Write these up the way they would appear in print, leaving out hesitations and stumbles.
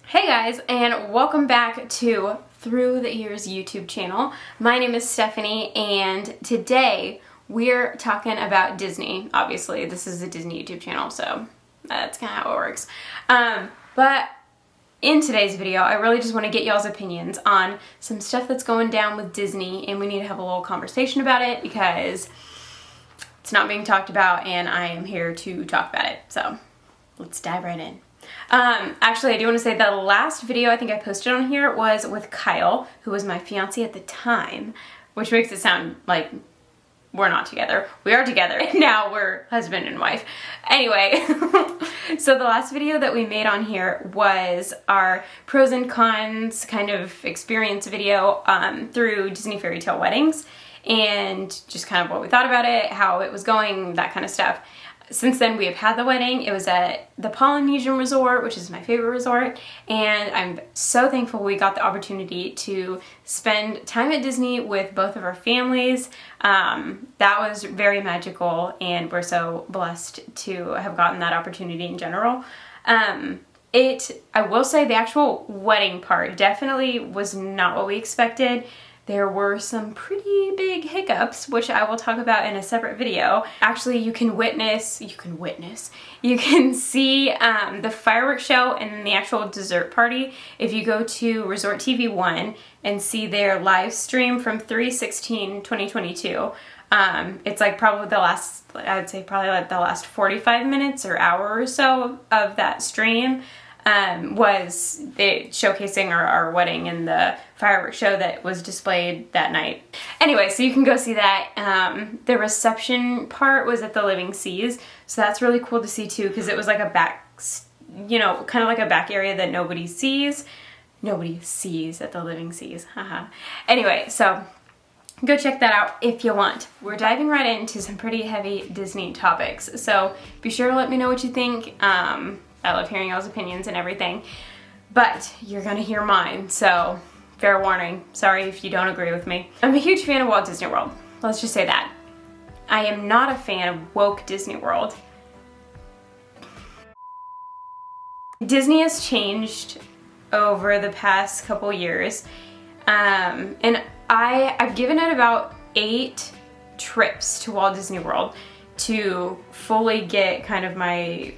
Hey guys, and welcome back to Through the Ears YouTube channel. My name is Stephanie, and today we're talking about Disney. Obviously, this is a Disney YouTube channel, so that's kind of how it works. But in today's video, I really just want to get y'all's opinions on some stuff that's going down with Disney, and we need to have a little conversation about it because it's not being talked about, and I am here to talk about it. So let's dive right in. Actually, I do want to say the last video I think I posted on here was with Kyle, who was my fiance at the time, which makes it sound like we're not together. We are together. Now we're husband and wife. Anyway, so the last video that we made on here was our pros and cons kind of experience video through Disney Fairy Tale Weddings, and just kind of what we thought about it, how it was going, that kind of stuff. Since then, we have had the wedding. It was at the Polynesian Resort, which is my favorite resort, and I'm so thankful we got the opportunity to spend time at Disney with both of our families. That was very magical, and we're so blessed to have gotten that opportunity in general. I will say the actual wedding part definitely was not what we expected. There were some pretty big hiccups, which I will talk about in a separate video. Actually, you can see the fireworks show and the actual dessert party if you go to Resort TV 1 and see their live stream from 3/16/2022. It's like probably I would say probably like the last 45 minutes or hour or so of that stream. Was it showcasing our wedding and the fireworks show that was displayed that night. Anyway, so you can go see that. The reception part was at the Living Seas, so that's really cool to see too, because it was like a back, kind of like a back area that nobody sees. Nobody sees at the Living Seas, haha. Anyway, so go check that out if you want. We're diving right into some pretty heavy Disney topics, so be sure to let me know what you think. I love hearing y'all's opinions and everything, but you're gonna hear mine, so fair warning. Sorry if you don't agree with me. I'm a huge fan of Walt Disney World. Let's just say that. I am not a fan of woke Disney World. Disney has changed over the past couple years, and I've given it about 8 trips to Walt Disney World to fully get kind of my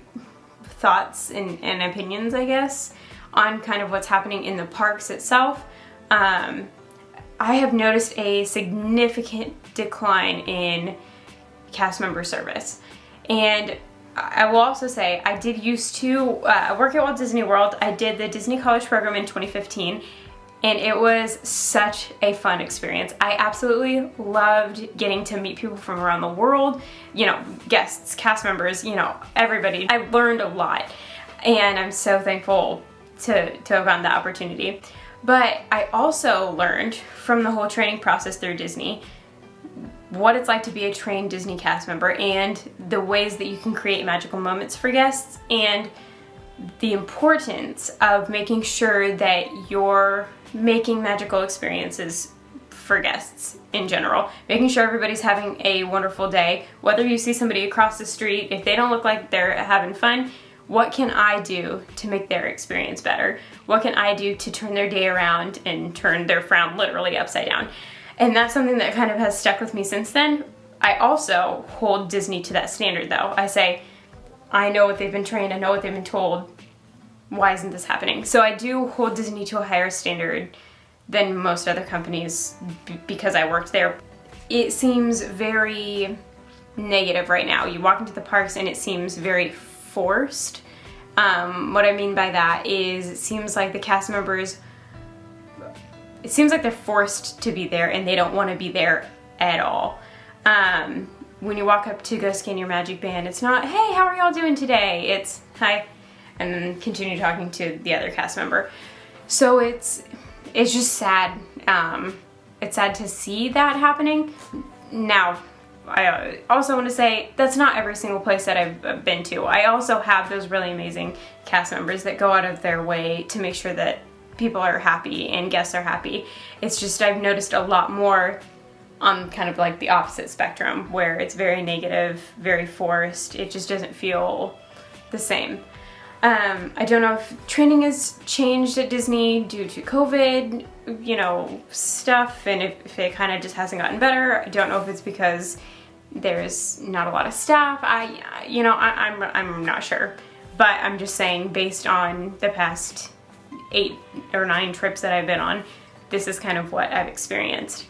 thoughts and opinions, I guess, on kind of what's happening in the parks itself. I have noticed a significant decline in cast member service. And I will also say, I did used to work at Walt Disney World. I did the Disney College Program in 2015, and it was such a fun experience. I absolutely loved getting to meet people from around the world, guests, cast members, everybody. I learned a lot, and I'm so thankful to have gotten that opportunity. But I also learned from the whole training process through Disney what it's like to be a trained Disney cast member, and the ways that you can create magical moments for guests, and the importance of making sure that you're making magical experiences for guests in general. Making sure everybody's having a wonderful day. Whether you see somebody across the street, if they don't look like they're having fun, what can I do to make their experience better? What can I do to turn their day around and turn their frown literally upside down? And that's something that kind of has stuck with me since then. I also hold Disney to that standard though. I say, I know what they've been trained, I know what they've been told. Why isn't this happening? So I do hold Disney to a higher standard than most other companies because I worked there. It seems very negative right now. You walk into the parks and it seems very forced. What I mean by that is it seems like the cast members, it seems like they're forced to be there and they don't want to be there at all. When you walk up to go scan your magic band, it's not, hey, how are y'all doing today? It's, hi, and then continue talking to the other cast member. So it's just sad. It's sad to see that happening. Now, I also want to say that's not every single place that I've been to. I also have those really amazing cast members that go out of their way to make sure that people are happy and guests are happy. It's just I've noticed a lot more on kind of like the opposite spectrum, where it's very negative, very forced. It just doesn't feel the same. I don't know if training has changed at Disney due to COVID, you know, stuff, and if it kind of just hasn't gotten better. I don't know if it's because there's not a lot of staff. I'm not sure, but I'm just saying, based on the past 8 or 9 trips that I've been on, this is kind of what I've experienced,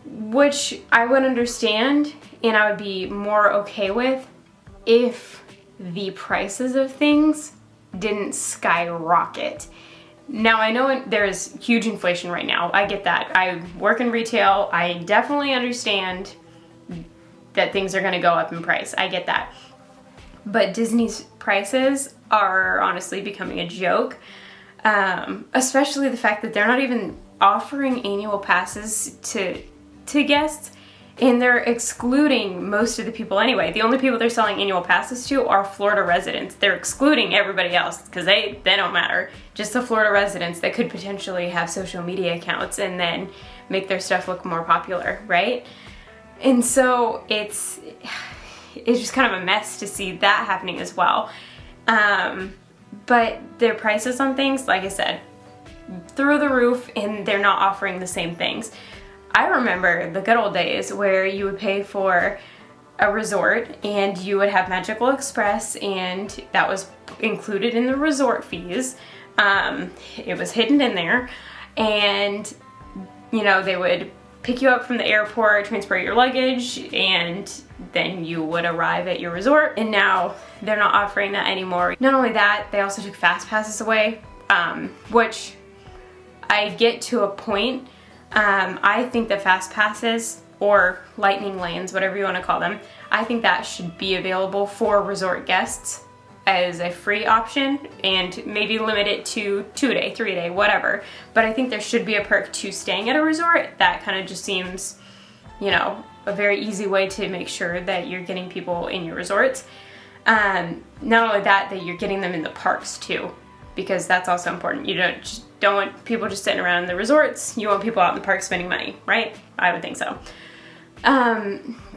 which I would understand and I would be more okay with if the prices of things didn't skyrocket. Now, I know there's huge inflation right now. I get that. I work in retail. I definitely understand that things are going to go up in price. I get that. But Disney's prices are honestly becoming a joke, especially the fact that they're not even offering annual passes to guests, and they're excluding most of the people anyway. The only people they're selling annual passes to are Florida residents. They're excluding everybody else because they don't matter. Just the Florida residents that could potentially have social media accounts and then make their stuff look more popular, right? And so it's just kind of a mess to see that happening as well. But their prices on things, like I said, through the roof, and they're not offering the same things. I remember the good old days where you would pay for a resort and you would have Magical Express, and that was included in the resort fees. It was hidden in there, and you know, they would pick you up from the airport, transport your luggage, and then you would arrive at your resort. And now they're not offering that anymore. Not only that, they also took fast passes away, which I get to a point. I think the fast passes, or lightning lanes, whatever you want to call them, I think that should be available for resort guests as a free option, and maybe limit it to 2-day, 3-day, whatever. But I think there should be a perk to staying at a resort. That kind of just seems, you know, a very easy way to make sure that you're getting people in your resorts. Not only that, that you're getting them in the parks too, because that's also important. You don't want people just sitting around in the resorts. You want people out in the park spending money, right? I would think so.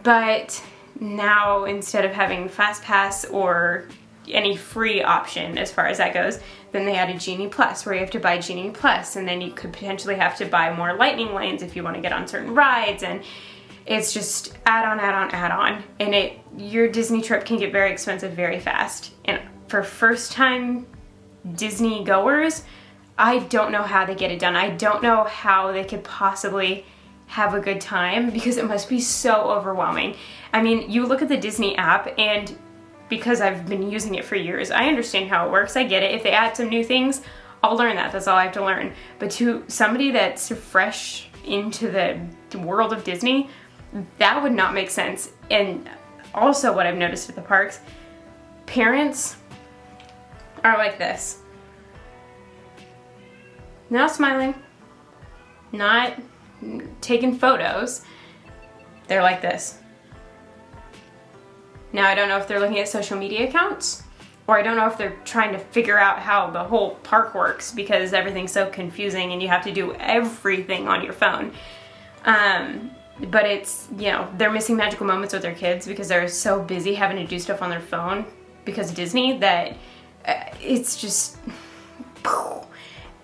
But now, instead of having Fast Pass or any free option as far as that goes, then they added Genie Plus, where you have to buy Genie Plus, and then you could potentially have to buy more lightning lanes if you want to get on certain rides, and it's just add on, and your Disney trip can get very expensive very fast. And for first time Disney goers, I don't know how they get it done. I don't know how they could possibly have a good time, because it must be so overwhelming. I mean, you look at the Disney app, and because I've been using it for years, I understand how it works. I get it. If they add some new things, I'll learn that. That's all I have to learn. But to somebody that's fresh into the world of Disney, that would not make sense. And also, what I've noticed at the parks, parents are like this. Not smiling, not taking photos. They're like this. Now, I don't know if they're looking at social media accounts, or I don't know if they're trying to figure out how the whole park works, because everything's so confusing and you have to do everything on your phone. But it's, you know, they're missing magical moments with their kids because they're so busy having to do stuff on their phone because of Disney that it's just...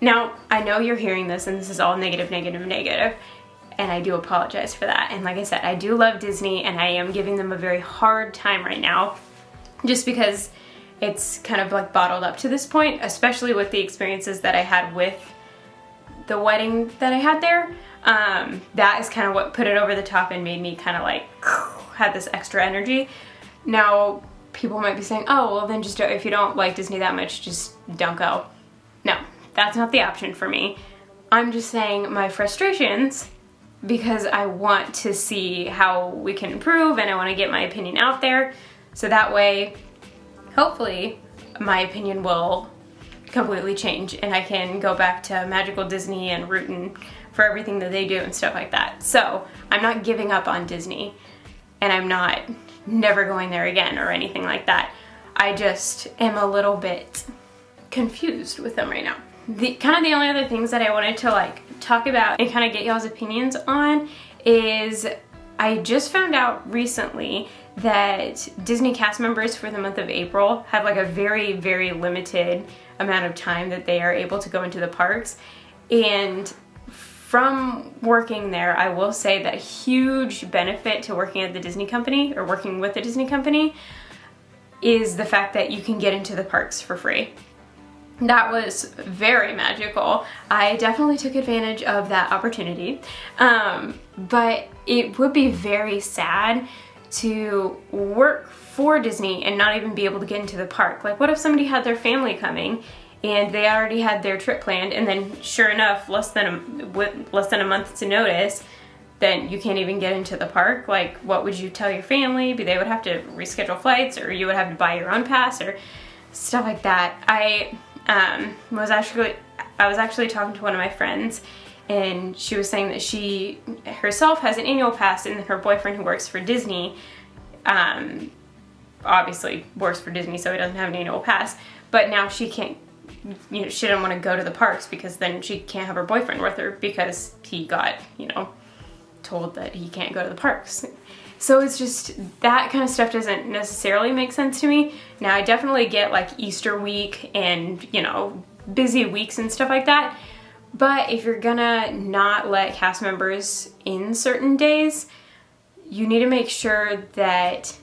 Now, I know you're hearing this and this is all negative, and I do apologize for that. And like I said, I do love Disney, and I am giving them a very hard time right now, just because it's kind of like bottled up to this point, especially with the experiences that I had with the wedding that I had there. That is kind of what put it over the top and made me kind of like had this extra energy. Now, people might be saying, oh, well then just if you don't like Disney that much, just don't go. No, that's not the option for me. I'm just saying my frustrations, because I want to see how we can improve, and I want to get my opinion out there, so that way, hopefully, my opinion will completely change and I can go back to Magical Disney and rooting for everything that they do and stuff like that. So I'm not giving up on Disney, and I'm not never going there again or anything like that. I just am a little bit confused with them right now. The only other things that I wanted to like talk about and kind of get y'all's opinions on is I just found out recently that Disney cast members for the month of April have like a very, very limited amount of time that they are able to go into the parks. And from working there, I will say that a huge benefit to working at the Disney company or working with the Disney company is the fact that you can get into the parks for free. That was very magical. I definitely took advantage of that opportunity. But it would be very sad to work for Disney and not even be able to get into the park. Like, what if somebody had their family coming and they already had their trip planned, and then sure enough, with less than a month's notice, then you can't even get into the park? Like, what would you tell your family? They would have to reschedule flights, or you would have to buy your own pass, or stuff like that. I was actually talking to one of my friends, and she was saying that she herself has an annual pass, and her boyfriend, who works for Disney, obviously works for Disney, so he doesn't have an annual pass, but now she can't, she didn't want to go to the parks because then she can't have her boyfriend with her because he got, told that he can't go to the parks. So it's just, that kind of stuff doesn't necessarily make sense to me. Now, I definitely get like Easter week and, busy weeks and stuff like that. But if you're gonna not let cast members in certain days, you need to make sure that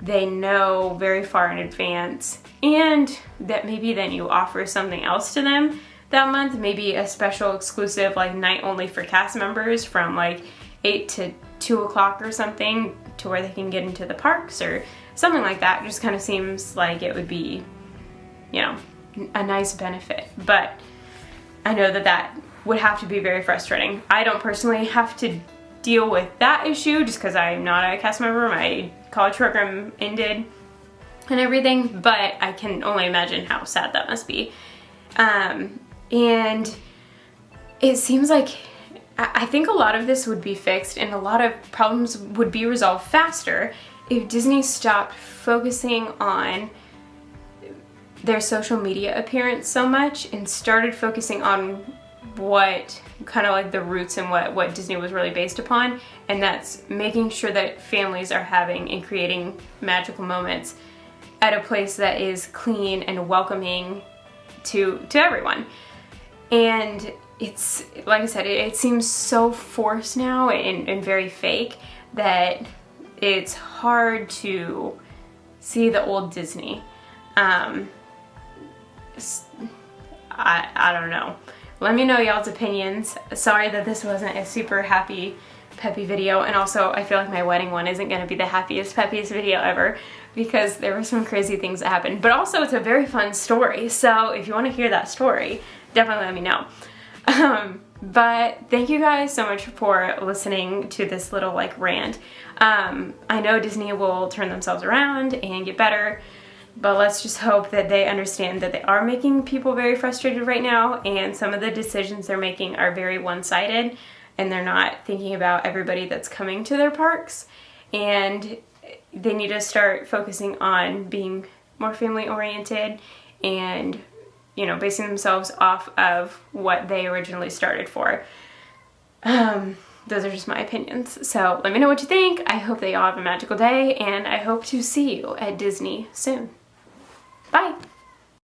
they know very far in advance, and that maybe then you offer something else to them that month, maybe a special exclusive like night only for cast members from like 8 to 2 o'clock or something, to where they can get into the parks or something like that. It just kind of seems like it would be, a nice benefit. But I know that would have to be very frustrating. I don't personally have to deal with that issue just because I'm not a cast member. My college program ended and everything, but I can only imagine how sad that must be. And it seems like, I think a lot of this would be fixed and a lot of problems would be resolved faster if Disney stopped focusing on their social media appearance so much and started focusing on what kind of like the roots and what Disney was really based upon, and that's making sure that families are having and creating magical moments at a place that is clean and welcoming to everyone. And it's, like I said, it seems so forced now and very fake that it's hard to see the old Disney. I don't know. Let me know y'all's opinions. Sorry that this wasn't a super happy, peppy video, and also I feel like my wedding one isn't going to be the happiest, peppiest video ever because there were some crazy things that happened. But also it's a very fun story, so if you want to hear that story, definitely let me know. But thank you guys so much for listening to this little like rant. I know Disney will turn themselves around and get better, but let's just hope that they understand that they are making people very frustrated right now, and some of the decisions they're making are very one-sided, and they're not thinking about everybody that's coming to their parks, and they need to start focusing on being more family-oriented and, basing themselves off of what they originally started for. Those are just my opinions. So let me know what you think. I hope that y'all have a magical day, and I hope to see you at Disney soon. Bye!